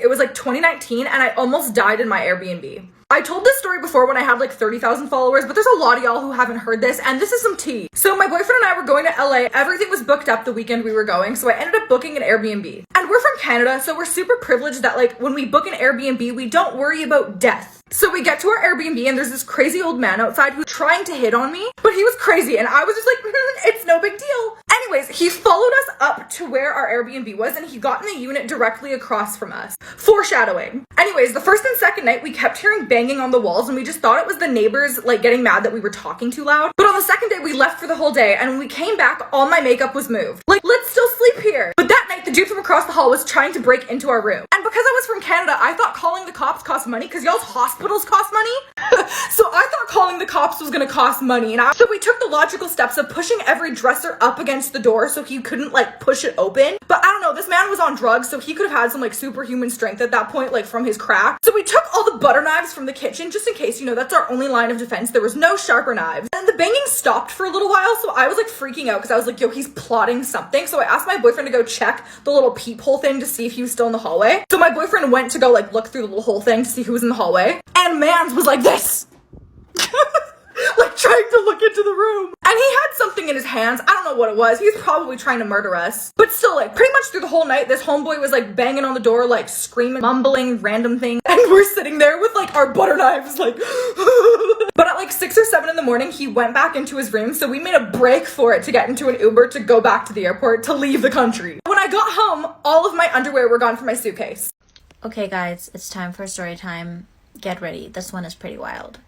It was like 2019 and I almost died in my Airbnb. I told this story before when I had like 30,000 followers, but there's a lot of y'all who haven't heard this, and this is some tea. So my boyfriend and I were going to LA. Everything was booked up the weekend we were going, so I ended up booking an Airbnb. And we're from Canada, so we're super privileged that like when we book an Airbnb, we don't worry about death. So we get to our Airbnb and there's this crazy old man outside who's trying to hit on me, but he was crazy and I was just like, it's no big deal. Anyways, he followed us up to where our Airbnb was and he got in the unit directly across from us. Foreshadowing. Anyways, the first and second night we kept hearing banging on the walls and we just thought it was the neighbors like getting mad that we were talking too loud. But on the second day we left for the whole day and when we came back, all my makeup was moved. Like, let's still sleep here. But that night the dude from across the hall was trying to break into our room. And because I was from Canada, I thought calling the cops cost money because y'all's hospitals cost money. So I thought calling the cops was gonna cost money. So we took the logical steps of pushing every dresser up against the door so he couldn't like push it open. But I don't know, this man was on drugs, so he could have had some like superhuman strength at that point, like from his crack. So we took all the butter knives from the kitchen just in case, you know, that's our only line of defense. There was no sharper knives. And the banging stopped for a little while, so I was like freaking out because I was like, yo, he's plotting something. So I asked my boyfriend to go check the little peephole thing to see if he was still in the hallway. So my boyfriend went to go like look through the little hole thing to see who was in the hallway. And mans was like this. Like trying to look into the room. And he had something in his hands. I don't know what it was. He was probably trying to murder us. But still, like pretty much through the whole night, this homeboy was like banging on the door, like screaming, mumbling random things. And we're sitting there with like our butter knives, like But at like 6 or 7 in the morning, he went back into his room. So we made a break for it to get into an Uber to go back to the airport to leave the country. When I got home, all of my underwear were gone from my suitcase. Okay guys, it's time for story time. Get ready. This one is pretty wild.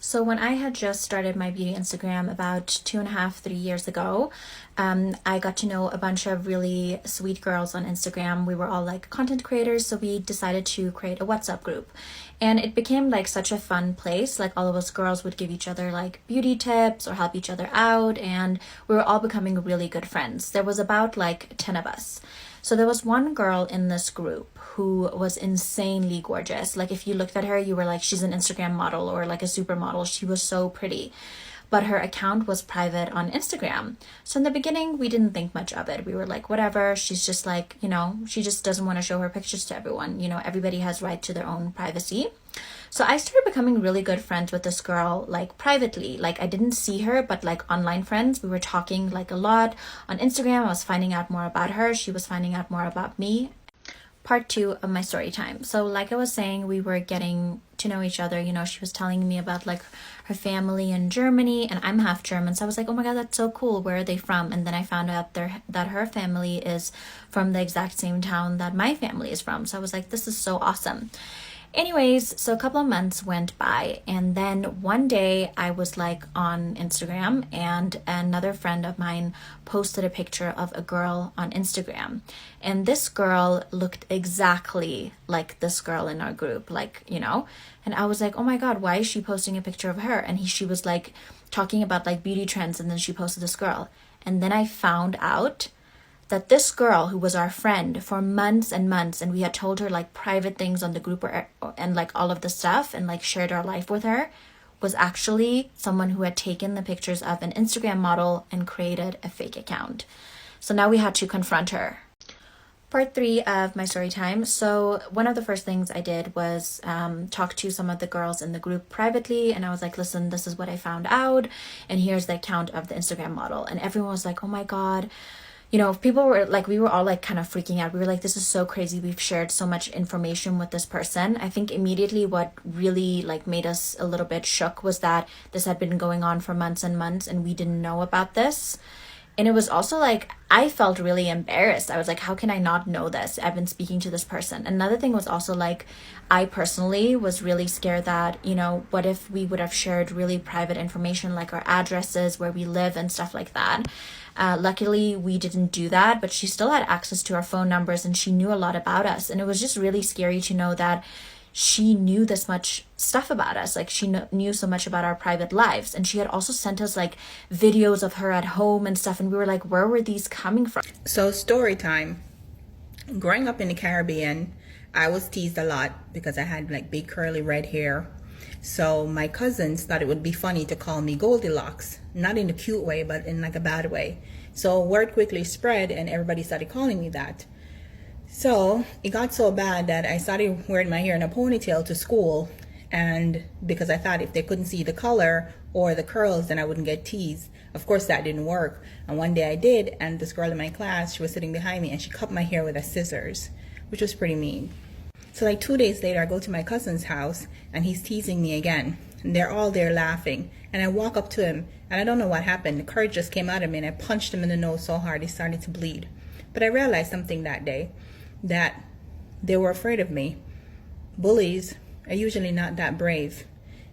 So when I had just started my beauty Instagram about 2.5, 3 years ago, I got to know a bunch of really sweet girls on Instagram. We were all like content creators, so we decided to create a WhatsApp group. And it became like such a fun place. Like all of us girls would give each other like beauty tips or help each other out, and we were all becoming really good friends. There was about like 10 of us. So there was one girl in this group who was insanely gorgeous. Like if you looked at her, you were like, she's an Instagram model or like a supermodel. She was so pretty. But her account was private on Instagram. So in the beginning, we didn't think much of it. We were like, whatever. She's just like, you know, she just doesn't want to show her pictures to everyone. You know, everybody has right to their own privacy. So I started becoming really good friends with this girl, like privately. Like I didn't see her, but like online friends. We were talking like a lot on Instagram. I was finding out more about her. She was finding out more about me. Part 2 of my story time. So like I was saying, we were getting to know each other. You know, she was telling me about like her family in Germany, and I'm half German. So I was like, oh my God, that's so cool. Where are they from? And then I found out that her family is from the exact same town that my family is from. So I was like, this is so awesome. Anyways, so a couple of months went by, and then one day I was like on Instagram, and another friend of mine posted a picture of a girl on Instagram, and this girl looked exactly like this girl in our group, like, you know, and I was like, oh my God, why is she posting a picture of her? And she was like talking about like beauty trends, and then she posted this girl, and then I found out that this girl who was our friend for months and months, and we had told her like private things on the group and like all of the stuff and like shared our life with her, was actually someone who had taken the pictures of an Instagram model and created a fake account. So now we had to confront her. Part 3 of my story time. So one of the first things I did was talk to some of the girls in the group privately, and I was like, listen, this is what I found out, and here's the account of the Instagram model. And everyone was like, oh my God. You know, people were like, we were all like kind of freaking out. We were like, this is so crazy. We've shared so much information with this person. I think immediately what really like made us a little bit shook was that this had been going on for months and months, and we didn't know about this. And it was also like, I felt really embarrassed. I was like, how can I not know this? I've been speaking to this person. Another thing was also like, I personally was really scared that, you know, what if we would have shared really private information, like our addresses, where we live and stuff like that. Luckily, we didn't do that, but she still had access to our phone numbers, and she knew a lot about us. And it was just really scary to know that she knew this much stuff about us. Like she knew so much about our private lives, and she had also sent us like videos of her at home and stuff, and we were like, where were these coming from? So story time. Growing up in the Caribbean, I was teased a lot because I had like big curly red hair. So my cousins thought it would be funny to call me Goldilocks, not in a cute way, but in like a bad way. So word quickly spread, and everybody started calling me that. So it got so bad that I started wearing my hair in a ponytail to school, and because I thought if they couldn't see the color or the curls, then I wouldn't get teased. Of course, that didn't work. And one day I did, and this girl in my class, she was sitting behind me, and she cut my hair with a scissors, which was pretty mean. So like 2 days later, I go to my cousin's house, and he's teasing me again. And they're all there laughing. And I walk up to him, and I don't know what happened. The courage just came out of me, and I punched him in the nose so hard he started to bleed. But I realized something that day, that they were afraid of me. Bullies are usually not that brave.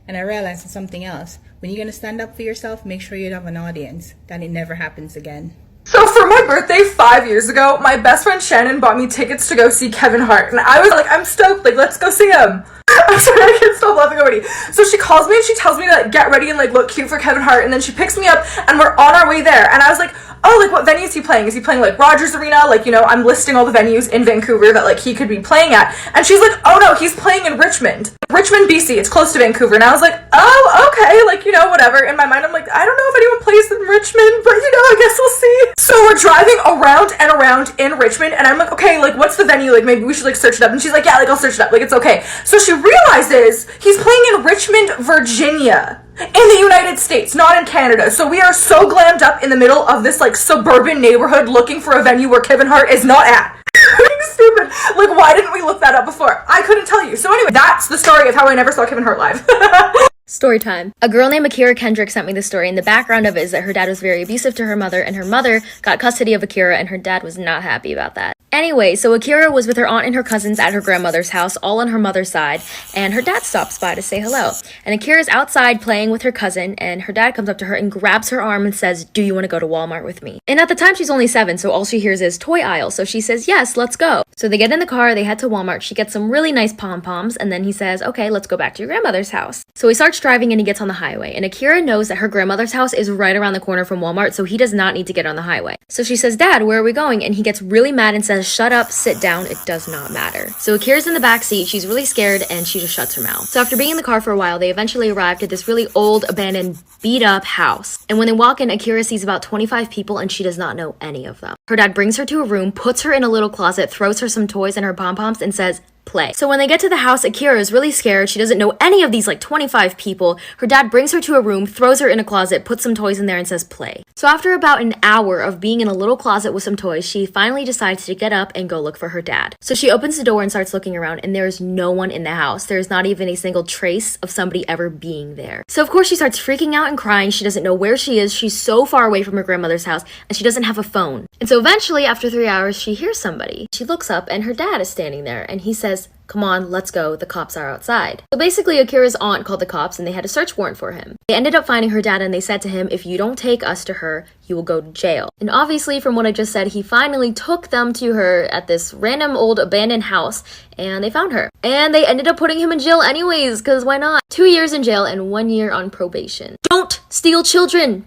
And I realized something else. When you're going to stand up for yourself, make sure you have an audience, that it never happens again. So for my birthday 5 years ago, my best friend Shannon bought me tickets to go see Kevin Hart. And I was like, I'm stoked, like, let's go see him. I'm sorry, I can't stop laughing already. So she calls me and she tells me to get ready and like look cute for Kevin Hart. And then she picks me up and we're on our way there. And I was like, oh, like what venue is he playing? Is he playing like Rogers Arena? Like, you know, I'm listing all the venues in Vancouver that like he could be playing at. And she's like, oh no, he's playing in Richmond, BC. It's close to Vancouver. And I was like, oh, okay, like, you know, whatever. In my mind, I'm like, I don't know if anyone plays in Richmond, but you know, I guess we'll see. So we're driving around and around in Richmond, and I'm like, okay, like, what's the venue? Like, maybe we should like search it up. And she's like, yeah, like, I'll search it up. Like, it's okay. So she realizes he's playing in Richmond, Virginia, in the United States, not in Canada. So we are so glammed up in the middle of this like suburban neighborhood looking for a venue where Kevin Hart is not at. Stupid. Like, why didn't we look that up before? I couldn't tell you. So anyway, that's the story of how I never saw Kevin Hart live. Story time. A girl named Akira Kendrick sent me this story, and the background of it is that her dad was very abusive to her mother, and her mother got custody of Akira, and her dad was not happy about that. Anyway, so Akira was with her aunt and her cousins at her grandmother's house, all on her mother's side, and her dad stops by to say hello. And Akira's outside playing with her cousin, and her dad comes up to her and grabs her arm and says, do you want to go to Walmart with me? And at the time, she's only 7, so all she hears is toy aisle, so she says, yes, let's go. So they get in the car, they head to Walmart, she gets some really nice pom-poms, and then he says, okay, let's go back to your grandmother's house. So he starts driving and he gets on the highway, and Akira knows that her grandmother's house is right around the corner from Walmart, so he does not need to get on the highway. So she says, Dad, where are we going? And he gets really mad and says, shut up, sit down, it does not matter. So Akira's in the back seat, she's really scared, and she just shuts her mouth. So after being in the car for a while, they eventually arrived at this really old, abandoned, beat up house. And when they walk in, Akira sees about 25 people, and she does not know any of them. Her dad brings her to a room, puts her in a little closet, throws her some toys and her pom-poms, and says, play. So when they get to the house, Akira is really scared. She doesn't know any of these like 25 people. Her dad brings her to a room, throws her in a closet, puts some toys in there and says play. So after about an hour of being in a little closet with some toys, she finally decides to get up and go look for her dad. So she opens the door and starts looking around, and there's no one in the house. There's not even a single trace of somebody ever being there. So of course she starts freaking out and crying. She doesn't know where she is. She's so far away from her grandmother's house, and she doesn't have a phone. And so eventually, after 3 hours, she hears somebody. She looks up and her dad is standing there, and he says, come on, let's go, the cops are outside. So basically, Akira's aunt called the cops and they had a search warrant for him. They ended up finding her dad and they said to him, if you don't take us to her, you will go to jail. And obviously, from what I just said, he finally took them to her at this random old abandoned house and they found her. And they ended up putting him in jail anyways, because why not? 2 years in jail and 1 year on probation. Don't steal children!